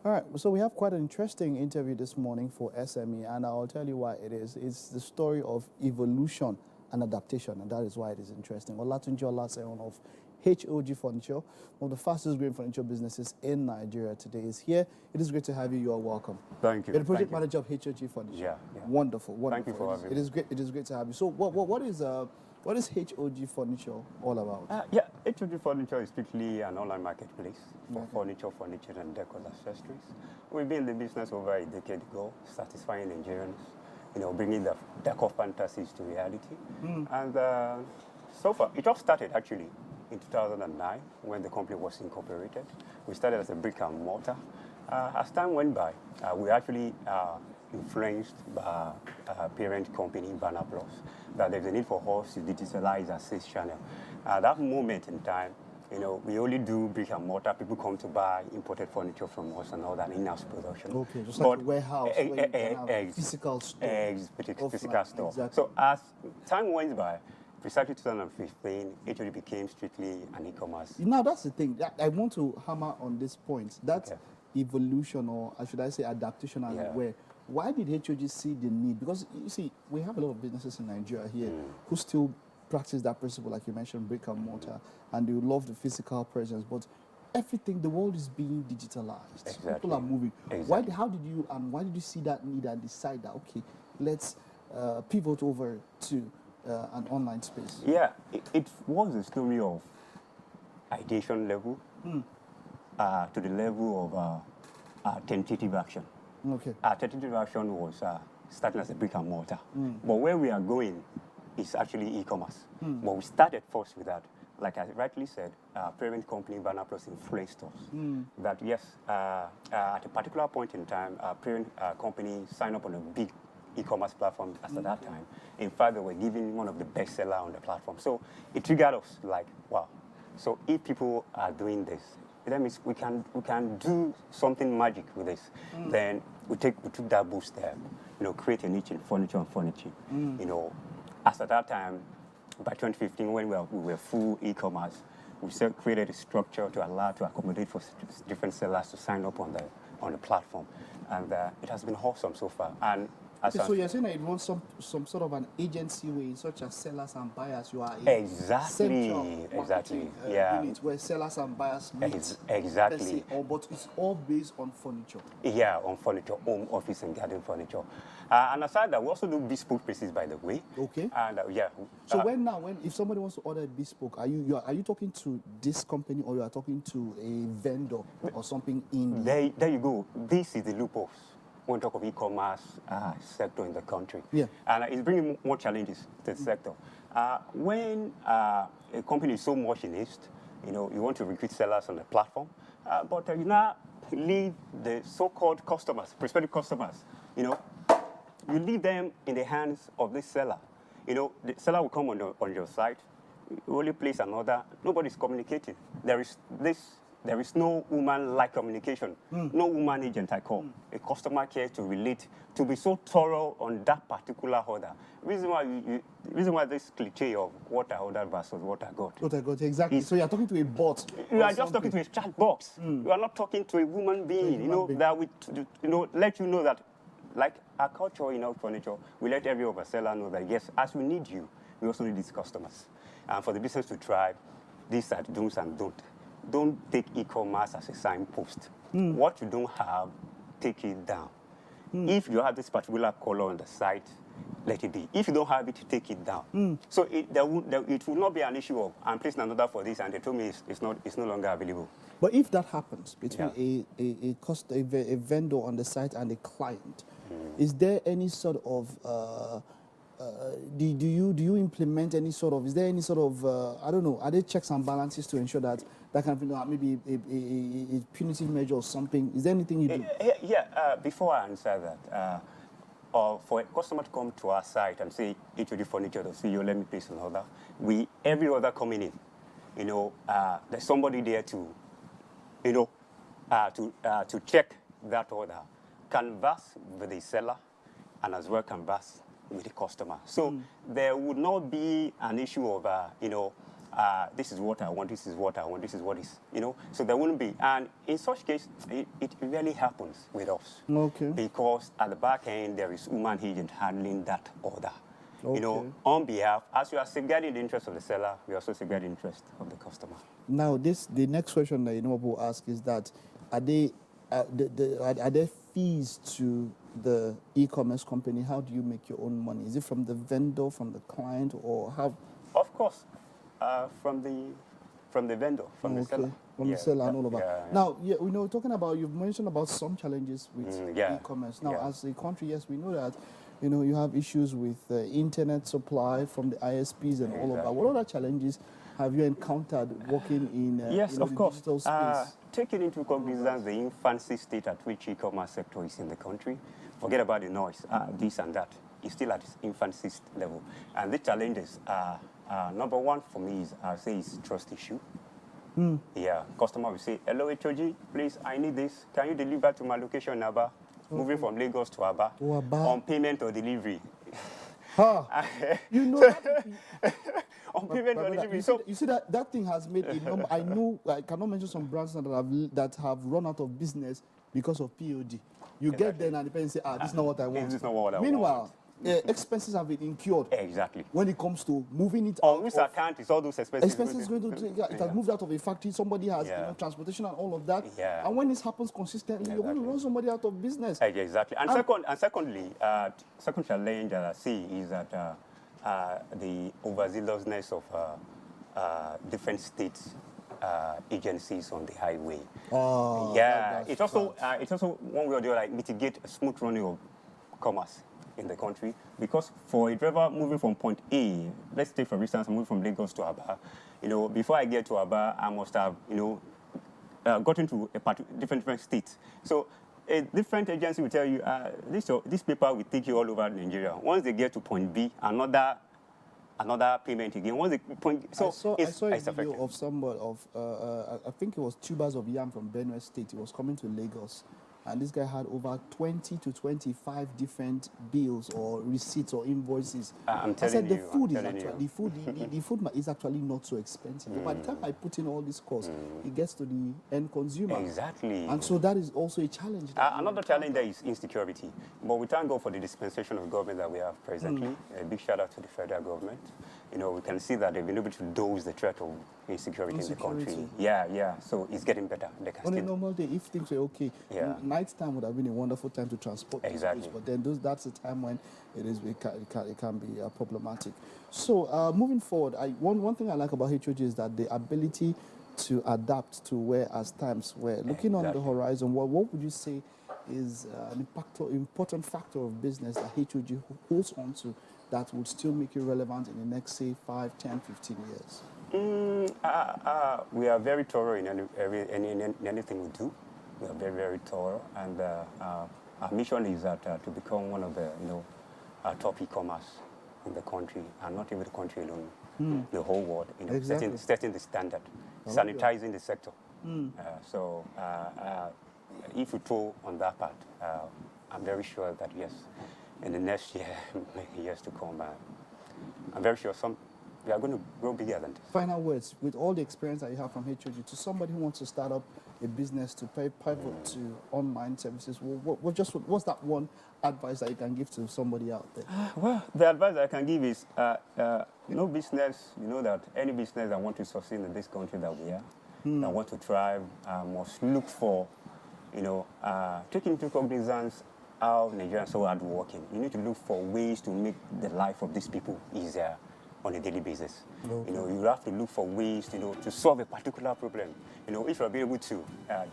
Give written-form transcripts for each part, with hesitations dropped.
All right, so we have quite an interesting interview this morning for SME, and I'll tell you why it is. It's the story of evolution and adaptation, and that is why it is interesting. Olatunji Olasehan of H.O.G Furniture, one of the fastest growing furniture businesses in Nigeria today, is here. It is great to have you. You are welcome. Thank you. You're the project manager of H.O.G Furniture. Yeah. Wonderful, wonderful. Thank you for having me. It is great. It is great to have you. So, what is H.O.G Furniture all about? H.O.G Furniture is strictly an online marketplace for furniture, and decor accessories. We've been in the business over a decade ago, satisfying Nigerians, bringing the decor fantasies to reality. And so far, it all started actually in 2009 when the company was incorporated. We started as a brick and mortar. As time went by, we actually influenced by our parent company, Vanaplus, that there's a need for us to digitalize our sales channel. At that moment in time, we only do brick and mortar. People come to buy imported furniture from us and all that in-house production. Okay, just like a warehouse where you can have a physical store. Physical store. Exactly. So as time went by, precisely 2015, H.O.G became strictly an e-commerce. Now that's the thing. I want to hammer on this point. That evolution, or should I say adaptation, as it were. Why did H.O.G see the need? Because you see, we have a lot of businesses in Nigeria here who still practice that principle, like you mentioned, brick and mortar, and they love the physical presence. But everything, the world is being digitalized. Exactly. People are moving. Exactly. Why did you see that need and decide that, okay, let's pivot over to an online space? Yeah, it was a story of ideation level to the level of tentative action. Okay. Our tentative action was starting as a brick and mortar. But where we are going is actually e-commerce. But we started first with that. Like I rightly said, our parent company, Vanaplus, influenced us. That yes, at a particular point in time, our parent company signed up on a big e-commerce platform as at that time. In fact, they were giving one of the best sellers on the platform. So it triggered us like, wow. So if people are doing this, that means we can do something magic with this. Then we took that boost there, create a niche in furniture and furniture. As at that time, by 2015, when we were full e-commerce, we created a structure to allow to accommodate for different sellers to sign up on the platform, and it has been awesome so far. And so you're saying that it runs some sort of an agency way, such as sellers and buyers. You are exactly unit where sellers and buyers meet. Exactly. But it's all based on furniture. Yeah, on furniture, home, office, and garden furniture. And aside that, we also do bespoke pieces, by the way. Okay. And So when if somebody wants to order a bespoke, are you talking to this company, or you are talking to a vendor or something in? There you go. This is the loopholes when we talk of e-commerce sector in the country. Yeah. And it's bringing more challenges to the sector. When a company is so much in haste, you want to recruit sellers on the platform, but you now leave the so-called customers, prospective customers, you leave them in the hands of this seller. The seller will come on your site, you only place an order, nobody's communicating. There is no woman-like communication, no woman agent I call. A customer care to relate, to be so thorough on that particular order. Reason why this cliche of what I ordered versus what I got. What I got, exactly. So you are talking to a bot. You are just talking to a chat box. You are not talking to a woman being, that would, let you know that, like our culture in our furniture, we let every other seller know that, yes, as we need you, we also need these customers. And for the business to thrive, these are do's and don'ts. Don't take e-commerce as a signpost. What you don't have, take it down. If you have this particular color on the site, let it be. If you don't have it, take it down. So it will not be an issue of, I'm placing an order for this, and they told me it's no longer available. But if that happens between a vendor on the site and a client, is there any sort of do you implement any sort of, is there any sort of, I don't know, are there checks and balances to ensure that kind of, maybe a punitive measure or something? Is there anything you do? Before I answer that, for a customer to come to our site and say, H.O.G Furniture, to see you, let me place an order, every order coming in, there's somebody there to check that order, canvas with the seller, and as well canvas with the customer. So there would not be an issue of, this is what I want, this is what I want, this is what is, so there wouldn't be. And in such case, it really happens with us. Okay. Because at the back end, there is human agent handling that order. Okay. On behalf, as you are safeguarding the interest of the seller, we also safeguard the interest of the customer. Now, the next question that will ask is that, are there fees to the e-commerce company? How do you make your own money? Is it from the vendor, from the client, or how? Of course, from the vendor, from the seller. From the seller and all of that. Yeah. Now, you've mentioned about some challenges with e-commerce. Now, as a country, yes, we know that, you have issues with internet supply from the ISPs and all of that. What other challenges have you encountered working in yes, of course. digital space? Taking into cognizance the infancy state at which e-commerce sector is in the country, forget about the noise, this and that. It's still at its infancy level. And the challenges are, number one for me is, I'll say, is trust issue. Yeah, customer will say, hello, H.O.G, please, I need this. Can you deliver to my location in Aba? Moving from Lagos to Aba. On payment or delivery. You know that. On payment or delivery. You see that thing has made a number. I cannot mention some brands that have run out of business because of POD. You get there and the parents say, this is not what I want. This is not what I want. Meanwhile, expenses have been incurred. Exactly. When it comes to moving it on whose account is all those expenses? Expenses going to take, it has moved out of a factory. Somebody has transportation and all of that. Yeah. And when this happens consistently, you're going to run somebody out of business. Exactly. And secondly, second challenge that I see is that the overzealousness of different states. Agencies on the highway. It's also one way or the other, like, mitigate a smooth running of commerce in the country, because for a driver moving from point A, let's take for instance, moving from Lagos to Aba, before I get to Aba, I must have, gotten to a different states. So a different agency will tell you, this paper will take you all over Nigeria. Once they get to point B, another payment again. Once the point, I saw a video of somebody I think it was tubers of yam from Benue State. He was coming to Lagos, and this guy had over 20 to 25 different bills or receipts or invoices. I'm telling you, the food is actually not so expensive. But by the time I put in all these costs, it gets to the end consumer. Exactly. And so that is also a challenge. Another challenge there is insecurity. But we thank God for the dispensation of government that we have presently. A big shout out to the federal government. We can see that they've been able to dose the threat of insecurity in the country. Yeah. So it's getting better. On a normal day, if things were okay, night time would have been a wonderful time to transport. Exactly. But then that's the time when it can be problematic. So moving forward, one thing I like about H.O.G is that the ability to adapt to where as times were. Looking on the horizon, what would you say is an important factor of business that H.O.G holds on to that would still make you relevant in the next, say, 5, 10, 15 years? We are very thorough in anything we do. We are very, very thorough, and our mission is that to become one of the top e-commerce in the country, and not even the country alone, the whole world. Setting the standard, sanitizing the sector. So if we throw on that part, I'm very sure that yes, in the next years to come, I'm very sure we are going to grow bigger than this. Final words, with all the experience that you have from H.O.G, to somebody who wants to start up a business, to pivot to online services, what's that one advice that you can give to somebody out there? Well, the advice I can give is, no business, that any business that want to succeed in this country that we are, that want to thrive, must look for, take into cognizance how Nigerians are so hardworking. You need to look for ways to make the life of these people easier on a daily basis. Okay. You have to look for ways, to solve a particular problem. If you're able to,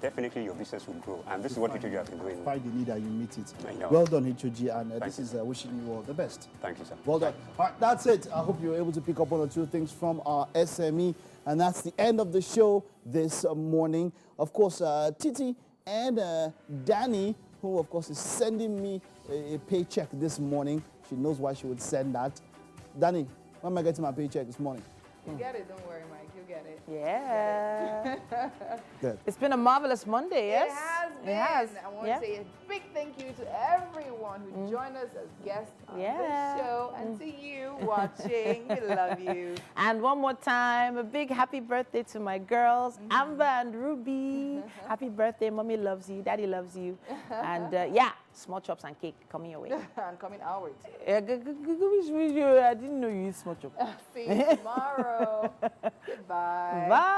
definitely your business will grow. And this is what H.O.G has been doing. Find the need and you meet it. Well done, H.O.G, and this is wishing you all the best. Thank you, sir. Well done. All right, that's it. I hope you were able to pick up one or two things from our SME. And that's the end of the show this morning. Of course, Titi and Danny, who, of course, is sending me a paycheck this morning. She knows why she would send that. Danny, when am I getting my paycheck this morning? You get it, don't worry, Mike. You get it. Yeah. Good. It's been a marvelous Monday, yes? It has been. It has. I want to say a big thank you to everyone who joined us as guests on this show, and to you watching. We love you. And one more time, a big happy birthday to my girls, Amber and Ruby. Happy birthday. Mommy loves you. Daddy loves you. And yeah, small chops and cake coming your way. And coming our way too. I didn't know you eat small chops. See you tomorrow. Goodbye. Bye.